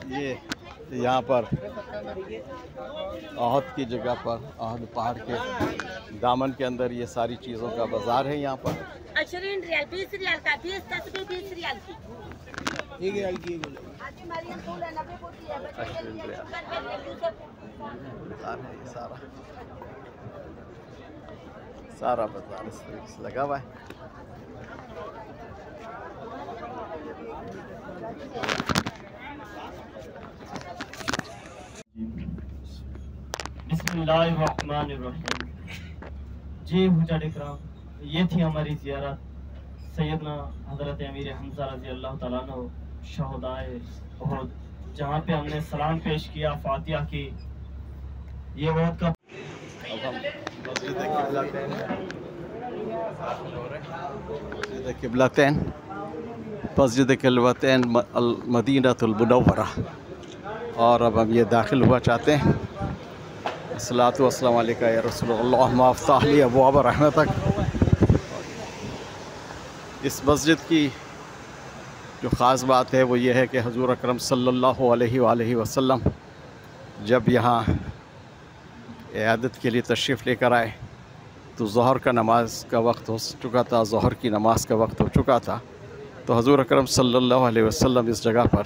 ये यहाँ पर अहद की जगह पर, अहद पहाड़ के दामन के अंदर ये सारी चीज़ों का बाज़ार है। यहाँ पर 20 रियाल, 20 रियाल का, 20 तस्बीह 20 रियाल की, 1 रियाल की बाज़ार है। ये सारा बाज़ार इस तरीके से लगा हुआ है। बिस्मिल्लाहिर्रहमानिर्रहीम। जी हुज्जत इकराम, ये थी हमारी ज़ियारत सैयदना हज़रत अमीर हमज़ा रज़ी अल्लाह तआला अन्हु शहदाए उहद, जहाँ पे हमने सलाम पेश किया, फातिहा की। ये उहद का क़िबलतैन, मस्जिद क़िबलतैन मदीनतुल मुनव्वरा। और अब हम ये दाखिल हुआ चाहते हैं। अस्सलातु वस्सलामु अलैका या रसूलल्लाह मफ्ताह ली अबवाब रहमतक। इस मस्जिद की जो ख़ास बात है वो ये है कि हुज़ूर अकरम सल्लल्लाहु अलैहि वसल्लम जब यहाँ इयादत के लिए तशरीफ़ लेकर आए तो ज़ोहर का नमाज का वक्त हो चुका था, ज़ोहर की नमाज का वक्त हो चुका था। तो हुज़ूर अकरम सल्लल्लाहु अलैहि वसल्लम इस जगह पर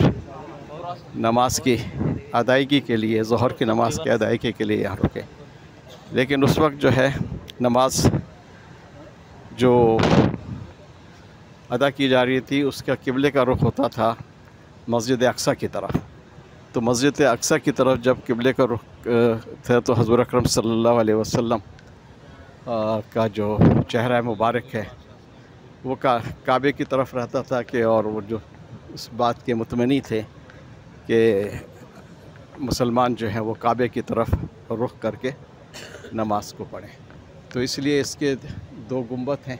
नमाज की अदायगी के लिए, ज़ोहर की नमाज की अदायगी के लिए यहाँ रुके। लेकिन उस वक्त जो है नमाज जो अदा की जा रही थी उसका क़िबले का रुख होता था मस्जिद अक़सा की तरफ। तो मस्जिद अक़सा की तरफ जब क़िबले का रुख थे तो हुज़ूर अकरम सल्लल्लाहु अलैहि वसल्लम का जो चेहरा मुबारक है वो काबे की तरफ रहता था कि, और वो जो इस बात के मुतमनी थे कि मुसलमान जो हैं वो काबे की तरफ रुख करके नमाज को पढ़ें। तो इसलिए इसके 2 गुंबद हैं,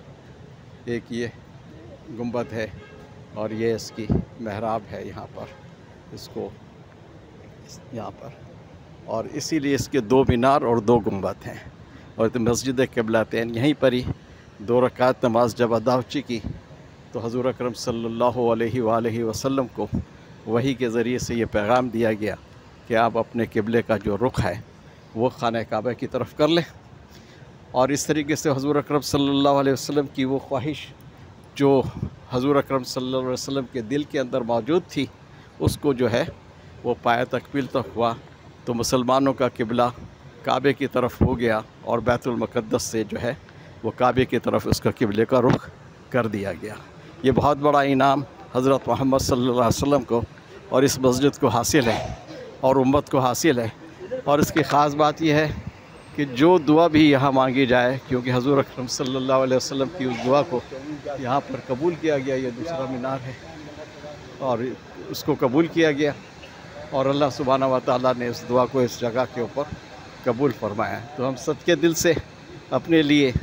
एक ये गुंबद है और ये इसकी महराब है यहाँ पर, इसको यहाँ पर, और इसीलिए इसके 2 मीनार और 2 गुंबद हैं। और तो मस्जिद क़िबलतैन यहीं पर ही 2 रकात नमाज जब अदा हो चुकी तो हुज़ूर अकरम सल्लल्लाहु अलैहि वसल्लम को वही के ज़रिए से ये पैगाम दिया गया कि आप अपने क़िबले का जो रुख है वो खाना काबा की तरफ कर लें। और इस तरीके से हुज़ूर अकरम सल्लल्लाहु अलैहि वसल्लम की वो ख्वाहिश जो हुज़ूर अकरम सल्लल्लाहु अलैहि वसल्लम के दिल के अंदर मौजूद थी उसको जो है वो पाया तकमील तक हुआ। तो मुसलमानों का क़िबला काबे की तरफ हो गया और बैतुल मुक़द्दस से जो है वो काबे की तरफ उसका क़िबले का रुख कर दिया गया। ये बहुत बड़ा इनाम हज़रत मोहम्मद सल्लल्लाहु अलैहि वसल्लम को और इस मस्जिद को हासिल है और उम्मत को हासिल है। और इसकी ख़ास बात यह है कि जो दुआ भी यहाँ मांगी जाए, क्योंकि हुज़ूर अकरम सल्लल्लाहु अलैहि वसल्लम की उस दुआ को यहाँ पर कबूल किया गया। ये दूसरा मीनार है और उसको कबूल किया गया और अल्लाह सुब्हानहू व तआला ने इस दुआ को इस जगह के ऊपर कबूल फरमाया। तो हम सच्चे दिल से अपने लिए,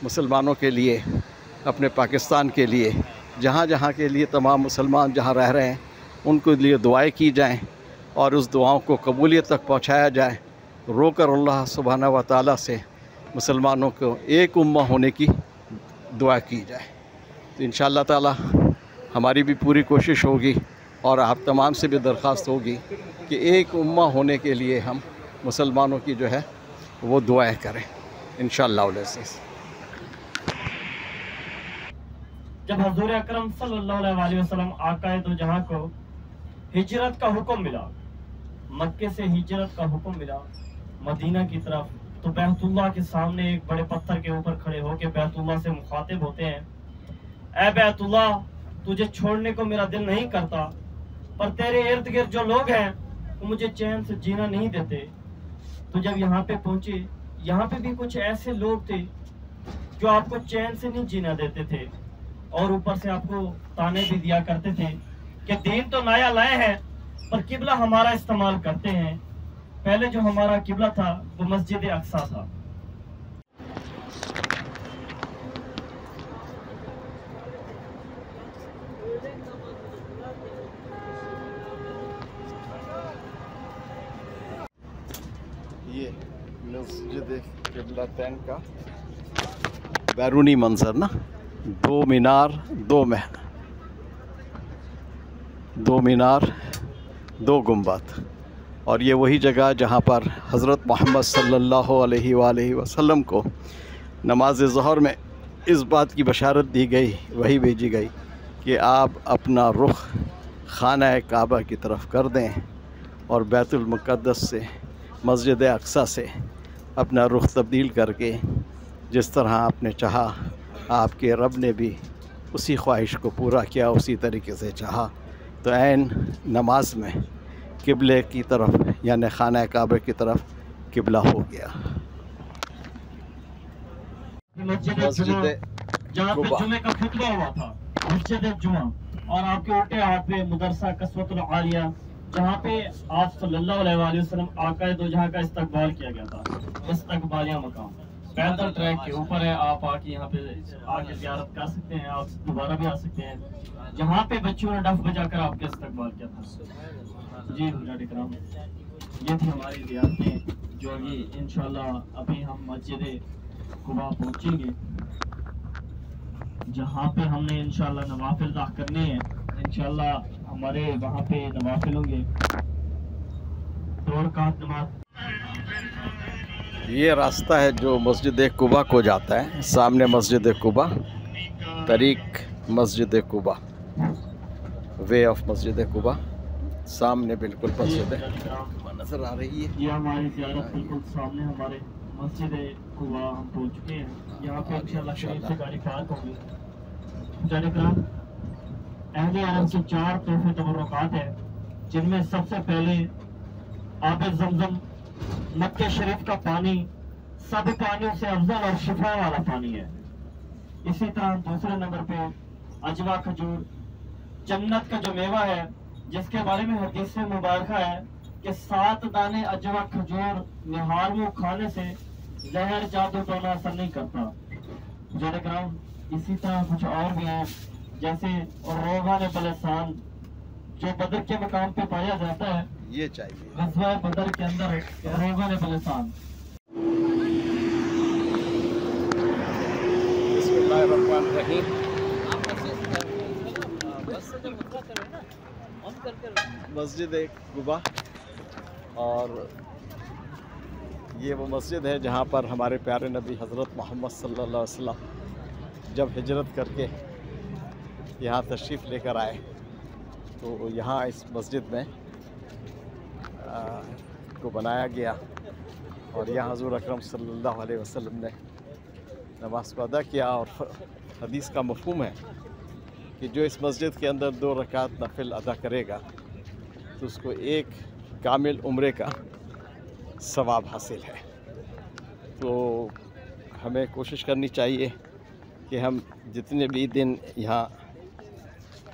मुसलमानों के लिए, अपने पाकिस्तान के लिए, जहाँ जहाँ के लिए तमाम मुसलमान जहाँ रह रहे हैं उनके लिए दुआएं की जाएं और उस दुआओं को कबूलियत तक पहुँचाया जाए। रोकर अल्लाह सुब्हानहू व तआला से मुसलमानों को एक उम्मा होने की दुआ की जाए। तो इंशाअल्लाह ताला हमारी भी पूरी कोशिश होगी और आप तमाम से भी दरख्वास्त होगी कि एक उम्मा होने के लिए हम मुसलमानों की जो है वो दुआएं करें इंशाअल्लाह। जब हुज़ूर अकरम सल्लल्लाहु अलैहि वसल्लम आकाए दो जहां को हिजरत का हुक्म मिला, मक्के से हिजरत का हुक्म मिला मदीना की तरफ, तो बैतुल्लाह के सामने एक बड़े पत्थर के ऊपर खड़े होकर बैतुल्लाह से मुखातिब होते हैं, ऐ बैतुल्लाह, तुझे छोड़ने को मेरा दिल नहीं करता, पर तेरे इर्द गिर्द जो लोग हैं वो मुझे चैन से जीना नहीं देते। तो जब यहाँ पे पहुंचे, यहाँ पे भी कुछ ऐसे लोग थे जो आपको चैन से नहीं जीना देते थे और ऊपर से आपको ताने भी दिया करते थे कि दीन तो नया लाए हैं पर किबला हमारा इस्तेमाल करते हैं। पहले जो हमारा किबला था वो मस्जिद अक़सा था। ये मस्जिद क़िबलतैन का बैरूनी मंजर ना, 2 मीनार, 2 मीनार 2 गुंबद, और ये वही जगह जहाँ पर हज़रत मोहम्मद सल्लल्लाहु अलैहि वसल्लम को नमाज ज़ोहर में इस बात की बशारत दी गई, वही भेजी गई कि आप अपना रुख खाना काबा की तरफ कर दें और बैतुल मुक़द्दस से, मस्जिद अक्सा से अपना रुख तब्दील करके जिस तरह आपने चाहा, आपके रब ने भी उसी ख्वाहिश को पूरा किया, उसी तरीके से चाहा। तो ऐन नमाज में किबले की तरफ यानी खाना काबा की तरफ किबला हो गया। मस्जिद जहाँ पे जुमे का खुतबा हुआ था, मस्जिद जुमा, और आपके उल्टे हाथ पे मदरसा कसवतुल आलिया, जहाँ पे आप सल्लल्लाहु अलैहि वसल्लम आका दो जहाँ का इस्तकबाल किया गया था। इस्तकबालिया मकाम पैदल ट्रैक के ऊपर है, आप आके यहाँ पे आके ज़ियारत कर सकते हैं, आप दोबारा भी आ सकते हैं, जहाँ पे बच्चों ने डफ बजाकर आपके इस्तकबाल किया था। जी हुज़ूर इकराम, ये थी हमारी ज़ियारतें जो अभी इंशाल्लाह अभी हम मस्जिद कुबा पहुँचेंगे, जहाँ पे हमने इंशाल्लाह नवाफिल अदा करने हैं। इंशाल्लाह हमारे वहाँ पे नवाफिल होंगे, 2 रकात नमाज। ये रास्ता है जो मस्जिद कुबा को जाता है, सामने मस्जिद कुबा, तरीक मस्जिद कुबा, वे ऑफ मस्जिद कुबा, सामने बिल्कुल मस्जिद नज़र आ रही है। ये हमारी ज़ियारत बिल्कुल सामने हमारे मस्जिद कुबा हम पहुँच चुके हैं। यहाँ पे इंशाल्लाह शरीफ से गाड़ी पार्क होगी। जानिकराम, अहले अरब के 4 तोहफे तबर्रुकात है, जिनमें सबसे पहले आब ज़मज़म, मक्के शरीफ का पानी सब पानियों से अफजल और शिफा वाला पानी है। इसी तरह दूसरे नंबर पे अजवा खजूर, जन्नत का जो मेवा है, जिसके बारे में हदीस में मुबारक है कि 7 दाने अजवा खजूर निहार मुँह खाने से जहर जादू टोना असर नहीं करता। जानिकराम, इसी तरह कुछ और भी है, जैसे रोगान बलसान जो बदर के मकाम पे पाया जाता है, ये चाहिए गज़वा बदर के अंदर रोगान बलसान। बिस्मिल्लाहिर्रहमानिर्रहीम। मस्जिद कुबा, और ये वो मस्जिद है जहाँ पर हमारे प्यारे नबी हज़रत मोहम्मद सल्लल्लाहु अलैहि वसल्लम जब हिजरत करके यहाँ तशरीफ़ लेकर आए, तो यहाँ इस मस्जिद में को बनाया गया, और यहाँ हुज़ूर अकरम सल्लल्लाहु अलैहि वसल्लम ने नमाज को अदा किया। और हदीस का मफ़हूम है कि जो इस मस्जिद के अंदर 2 रकात नफिल अदा करेगा तो उसको एक कामिल उम्रे का सवाब हासिल है। तो हमें कोशिश करनी चाहिए कि हम जितने भी दिन यहाँ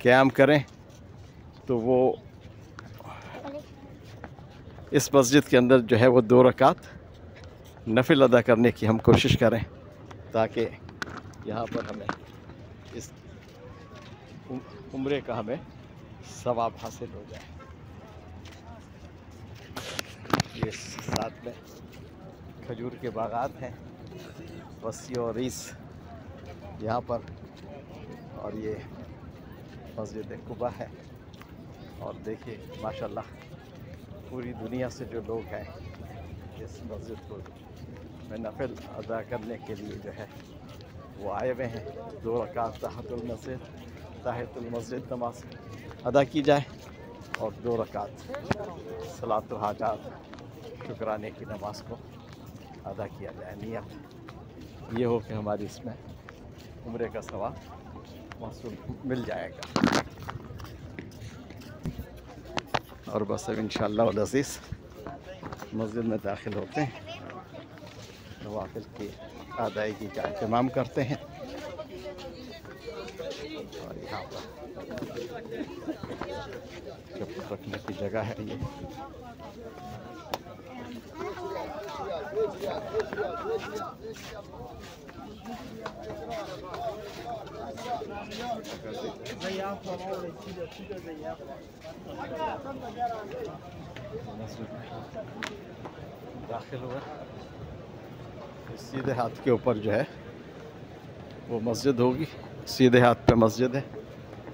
क़याम करें तो वो इस मस्जिद के अंदर जो है वो 2 रकात नफिल अदा करने की हम कोशिश करें, ताकि यहाँ पर हमें इस उम्रे का हमें सवाब हासिल हो जाए। ये साथ में खजूर के बागात हैं, वसी और रीस यहाँ पर, और ये मस्जिद कुबा है। और देखिए माशाल्लाह पूरी दुनिया से जो लोग हैं इस मस्जिद को में नफिल अदा करने के लिए जो है वो आए हुए हैं। 2 रकात ताहियतुल मस्जिद नमाज अदा की जाए और 2 रकात सलातुल हाजात शुक्राने की नमाज को अदा किया जाए। नियत ये हो कि हमारी इसमें उम्रे का सवाब महसूल मिल जाएगा। और बस अब इंशाअल्लाह वल अज़ीज़ मस्जिद में दाखिल होते हैं, नवाफिल की अदायगी का एहतमाम करते हैं। और यहाँ पर कपड़े रखने की जगह है ये। दाखिल हुआ, सीधे हाथ के ऊपर जो है वो मस्जिद होगी, सीधे हाथ पे मस्जिद है,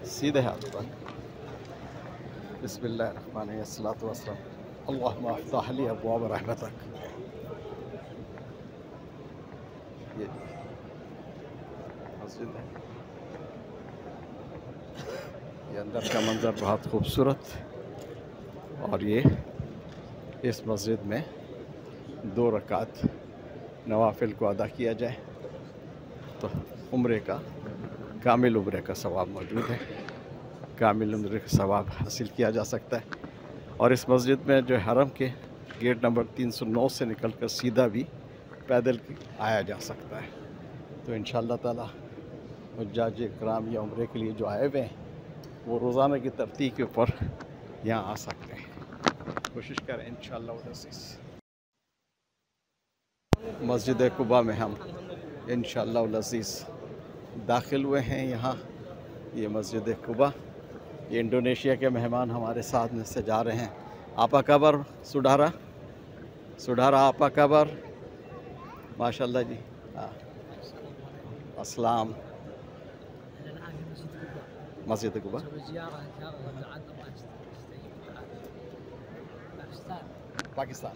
सीधे हाथ पर बिस्मिल्लाहिर्रहमानिर्रहीम अस्सलातु वस्सलाम अल्लाहुम्मा अफ्तह ली अब्वाब रहमतक। ये मस्जिद है, ये अंदर का मंजर बहुत खूबसूरत। और ये इस मस्जिद में 2 रकात नवाफिल को अदा किया जाए तो उम्रे का कामिल उम्रे का सवाब मौजूद है, कामिल उम्रे का सवाब हासिल किया जा सकता है। और इस मस्जिद में जो हरम के गेट नंबर 309 से निकलकर सीधा भी पैदल आया जा सकता है। तो इंशाअल्लाह ताला हुज्जाज इकराम या उम्रे के लिए जो आए हुए हैं वो रोज़ाना की तरतीब के ऊपर यहाँ आ सकते हैं। कोशिश करें इंशाअल्लाह अज़ीज़। मस्जिद कुबा में हम इंशाअल्लाह अज़ीज़ दाखिल हुए हैं। यहाँ ये मस्जिद कुबा, ये इंडोनेशिया के मेहमान हमारे साथ में से जा रहे हैं। आपा काबर सुडारा आपा काबर, माशाल्लाह जी। अस्सलाम। मस्जिद कुबा पाकिस्तान।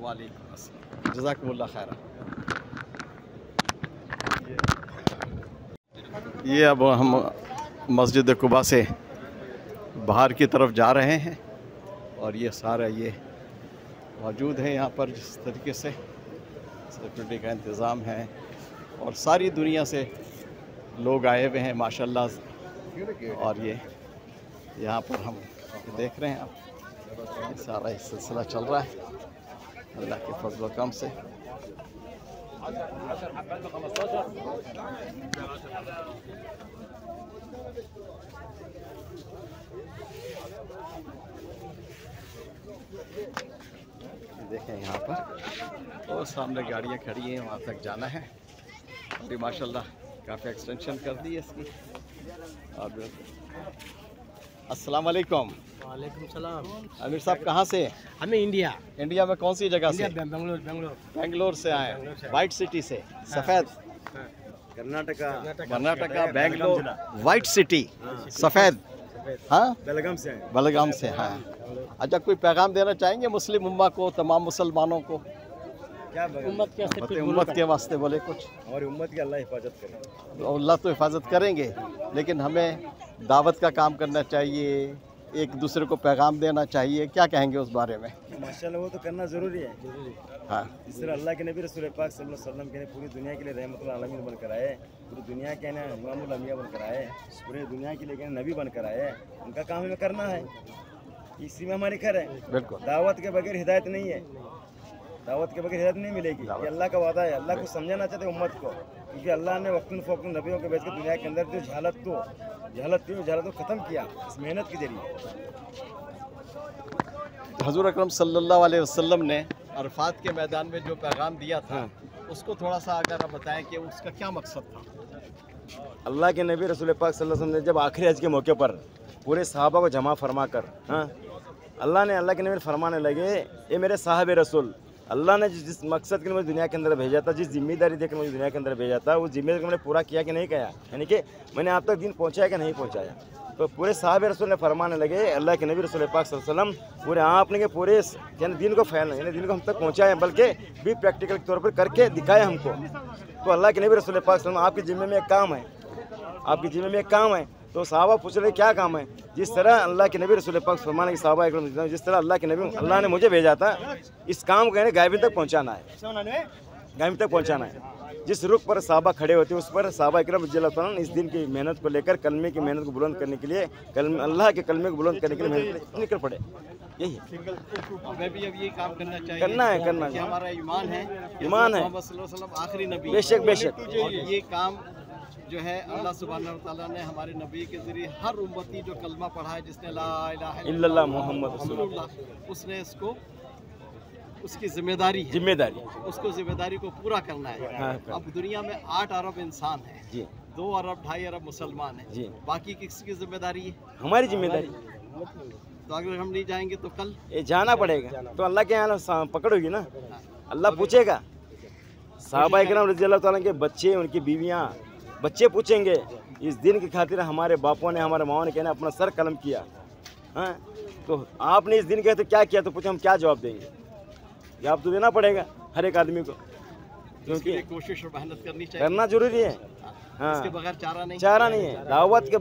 वालेकुम अस्सलाम, जज़ाकुमुल्लाह खैरा। ये अब हम मस्जिद कुबा से बाहर की तरफ जा रहे हैं और ये सारा ये मौजूद है यहाँ पर। जिस तरीके से सिक्योरिटी का इंतज़ाम है और सारी दुनिया से लोग आए हुए हैं माशाल्लाह। और ये यहाँ पर हम देख रहे हैं, आप सारा ये सिलसिला चल रहा है अल्लाह के फजल करम से। देखें यहाँ पर और सामने गाड़ियाँ खड़ी हैं, वहाँ तक जाना है। और माशाल्लाह काफ़ी एक्सटेंशन कर दी है इसकी। और अस्सलाम वालेकुम। वालेकुम सलाम। आमिर साहब कहाँ से? हमें इंडिया में कौन सी जगह से? बेंगलोर से आए, वाइट सिटी से। सफ़ेद कर्नाटका बेंगलोर वाइट सिटी सफ़ेद। हाँ, बेलगाम से। हाँ, अच्छा, कोई पैगाम देना चाहेंगे मुस्लिम उम्मा को, तमाम मुसलमानों को? उम्मत के वास्ते बोले कुछ। हमारी उम्मत की अल्लाह हिफाजत करे। अल्लाह तो हिफाजत करेंगे, लेकिन हमें दावत का काम करना चाहिए, एक दूसरे को पैगाम देना चाहिए। क्या कहेंगे उस बारे में? माशाल्लाह वो तो करना ज़रूरी है। हाँ, जिस तरह अल्लाह के नबी रसूल पाक सल्लल्लाहु अलैहि वसल्लम के पूरी दुनिया के लिए रहमतुल आलमीन बनकर आए, पूरी दुनिया के ना इमामुल अंबिया बनकर आए, पूरी दुनिया के लिए नबी बनकर आए। उनका काम हमें करना है, इसी में हमारी खैर है। बिल्कुल। दावत के बगैर हिदायत नहीं है, दावत के बगैर हिदायत नहीं मिलेगी। ये अल्लाह का वादा है। अल्लाह को समझाना चाहते उम्मत को, क्योंकि अल्लाह ने वक्तन फ़ौक़न नबियों के भेज के दुनिया के अंदर जो जहालत को ख़त्म किया इस मेहनत के जरिए। हज़ूर अकरम सल्लल्लाहु अलैहि वसल्लम ने अरफात के मैदान में जो पैगाम दिया था, उसको थोड़ा सा अगर आप बताएं कि उसका क्या मकसद था? अल्लाह के नबी रसूल पाक सल्लल्लाहु अलैहि वसल्लम ने जब आखिरी हज के मौके पर पूरे सहाबा को जमा फरमा कर, हाँ, अल्लाह के नबी फरमाने लगे, ये मेरे साहब रसूल, अल्लाह ने जिस मकसद के लिए मुझे दुनिया के अंदर भेजा था, जिस जिम्मेदारी देकर मुझे दुनिया के अंदर भेजा था, उस जिम्मेदारी को मैंने पूरा किया कि नहीं किया, यानी कि मैंने आप तक दिन पहुँचाया कि नहीं पहुँचाया। तो पूरे साहब रसूल ने फरमाने लगे, अल्लाह के नबी रसूल पाक सल्लल्लाहु अलैहि वसल्लम पूरे आपने के पूरे यानी दिन को फैलाया, यानी दिन को हम तक पहुँचाया, बल्कि भी प्रैक्टिकल तौर पर करके दिखाया हमको। तो अल्लाह के नबी रसूल पाक सल्लल्लाहु अलैहि वसल्लम आपके जिम्मे में एक काम है, आपके जिम्मे में एक काम है। तो साहबा पूछ रहे क्या काम है। जिस तरह अल्लाह के नबी रसूल पाक फरमाने के साहबा इकराम, जिस तरह अल्लाह के नबी अल्लाह ने मुझे भेजा था, इस काम को कहने गायबी तक पहुँचाना है, गायबी तक पहुँचाना है। जिस रुख पर साहबा खड़े होते उस पर साहबा इकराम रज़ियल्लाहु अन्हुम इस दिन की मेहनत को लेकर, कलमे की मेहनत को बुलंद करने के लिए, अल्लाह के कलमे को बुलंद करने के लिए मेहनत निकल पड़े। यही हमें भी अब ये काम करना चाहिए, करना है, करना कि हमारा ईमान है, ईमान है, मोहम्मद सल्लल्लाहु अलैहि वसल्लम आखिरी नबी, बेशक बेशक। और ये काम जो है अल्लाह सुब्हानहू व तआला ने हमारे नबी के ज़रिए हर उम्मती जो कलमा पढ़ा है, जिसने ला इलाहा इल्लल्लाह मुहम्मद रसूलुल्लाह, उसने इसको उसकी जिम्मेदारी उसको जिम्मेदारी को पूरा करना है। हाँ, अब दुनिया में 8 अरब इंसान है जी, 2 अरब 2.5 अरब मुसलमान है जी, बाकी किसकी जिम्मेदारी है? हमारी जिम्मेदारी। तो अगर हम नहीं जाएंगे तो कल ये जाना पड़ेगा, तो अल्लाह के यहाँ पकड़ोगी ना, अल्लाह पूछेगा। साहबा इकराम रज़ियल्लाहु ताला के बच्चे, उनकी बीवियाँ, बच्चे पूछेंगे इस दिन की खातिर हमारे बापों ने, हमारे माओ ने कहना अपना सर कलम किया, हाँ, तो आपने इस दिन कहते क्या किया, तो पूछे हम क्या जवाब देंगे। जवाब तो देना पड़ेगा हर एक आदमी को, क्योंकि कोशिश और मेहनत करनी चाहिए, करना जरूरी है। हाँ, इसके बगैर चारा नहीं है दावत के